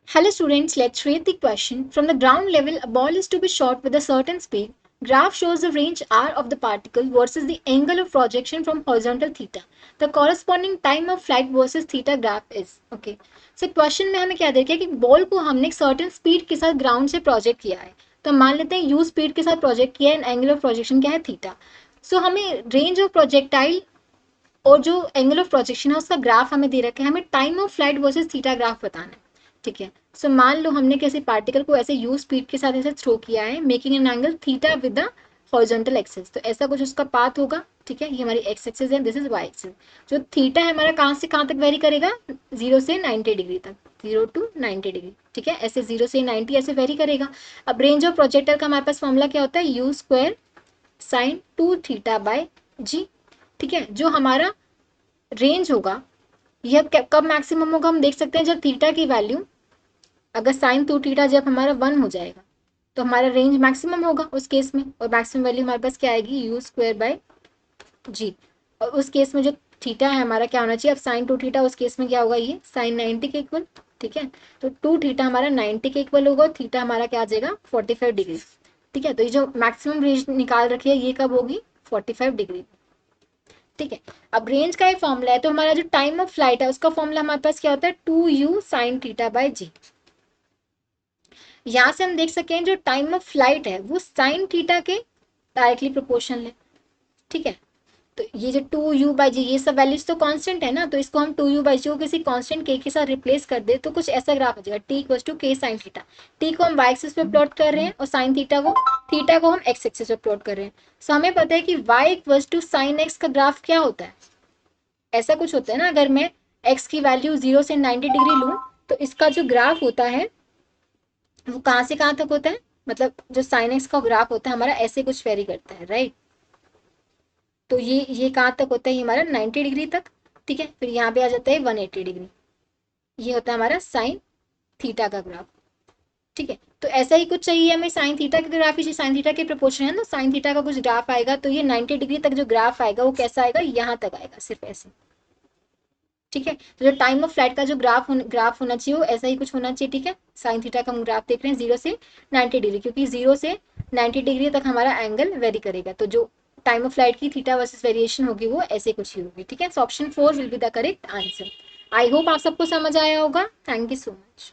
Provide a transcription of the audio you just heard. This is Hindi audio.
Hello students, let's read the question. From the ground level, a ball is to be shot with a certain speed. Graph shows the range r of the particle versus the angle of projection from horizontal theta. The corresponding time of flight versus theta graph is. Okay. So question में हमें क्या दे रखा है कि बॉल को हमने एक सर्टेन स्पीड के साथ ग्राउंड से प्रोजेक्ट किया है. तो मान लेते हैं यू स्पीड के साथ प्रोजेक्ट किया है एंड एंगल ऑफ प्रोजेक्शन क्या है थीटा. सो हमें रेंज ऑफ प्रोजेक्टाइल और जो एंगल ऑफ प्रोजेक्शन है उसका ग्राफ हमें दे रखा है. हमें time of flight versus theta graph बताना है. ठीक है. सो मान लो हमने किसी पार्टिकल को ऐसे यू स्पीड के साथ ऐसे थ्रो किया है making an angle theta with the horizontal axis. तो ऐसा कुछ उसका पाथ होगा. ठीक है. ये हमारी एक्स एक्सिस है, दिस इज वाई एक्सिस. जो थीटा है हमारा कहाँ से कहाँ तक वेरी करेगा, 0 से 90 डिग्री तक, 0 to 90 डिग्री. ठीक है. ऐसे 0 से 90 ऐसे वेरी करेगा. अब रेंज ऑफ प्रोजेक्टर का हमारे पास फॉर्मूला क्या होता है, u square sine 2 theta by g. ठीक है. जो हमारा रेंज होगा यह कब मैक्सिमम होगा, हम देख सकते हैं जब थीटा की वैल्यू, अगर साइन 2 थीटा जब हमारा 1 हो जाएगा तो हमारा रेंज मैक्सिमम होगा उस केस में. और मैक्सिमम वैल्यू हमारे पास क्या आएगी, यू स्क्वायर बाय जी. और उस केस में जो थीटा है हमारा क्या होना चाहिए, अब साइन 2 थीटा उस केस में क्या होगा, ये साइन 90 के इक्वल. ठीक है. तो 2 थीटा हमारा 90 के इक्वल होगा और थीटा हमारा क्या आ जाएगा 45 डिग्री. ठीक है. तो ये जो मैक्सिमम रेंज निकाल रखी है ये कब होगी, 45 डिग्री. ठीक है. अब रेंज का ये फॉर्मूला है तो हमारा जो टाइम ऑफ फ्लाइट है उसका फॉर्मूला हमारे पास क्या होता है, 2u साइन थीटा बाय जी. यहाँ से हम देख सकते हैं जो टाइम ऑफ फ्लाइट है वो साइन थीटा के डायरेक्टली प्रोपोर्शनल है. ठीक है. तो ये जो 2u/g ये सब वैल्यूज तो कांस्टेंट है ना, तो इसको हम 2u/g को किसी कांस्टेंट k के साथ रिप्लेस कर दे तो कुछ ऐसा ग्राफ हो जाएगा, t equals to k sine theta. t को हम y एक्सिस पे प्लॉट कर रहे हैं और साइन थीटा को हम x एक्सिस पे प्लॉट कर रहे हैं. सो हमें पता है कि y equals to sine x का ग्राफ क्या होता है, ऐसा कुछ होता है ना. अगर मैं x की वैल्यू 0 से 90 डिग्री लूँ तो इसका जो ग्राफ होता है वो कहाँ से कहाँ तक होता है, मतलब जो साइन एक्स का ग्राफ होता है हमारा ऐसे कुछ वेरी करता है, राइट. तो ये कहाँ तक होता है, ये हमारा 90 डिग्री तक. ठीक है. फिर यहाँ पे आ जाता है 180 डिग्री. ये होता है हमारा साइन थीटा का ग्राफ. ठीक है. तो ऐसा ही कुछ चाहिए हमें साइन थीटा का ग्राफ, ही साइन थीटा के प्रोपोर्शन है ना, साइन थीटा का कुछ ग्राफ आएगा तो ये 90 डिग्री तक जो ग्राफ आएगा वो कैसा आएगा, यहाँ तक आएगा सिर्फ ऐसे. ठीक है. तो जो टाइम ऑफ फ्लाइट का जो ग्राफ होना चाहिए वो ऐसा ही कुछ होना चाहिए. ठीक है. साइन थीटा का हम ग्राफ देख रहे हैं 0 से 90 डिग्री, क्योंकि 0 से 90 डिग्री तक हमारा एंगल वेरी करेगा. तो जो टाइम ऑफ फ्लाइट की थीटा वर्सेस वेरिएशन होगी वो ऐसे कुछ ही होगी. ठीक है. So option 4 will be the correct answer. I hope आप सबको समझ आया होगा. Thank you so much.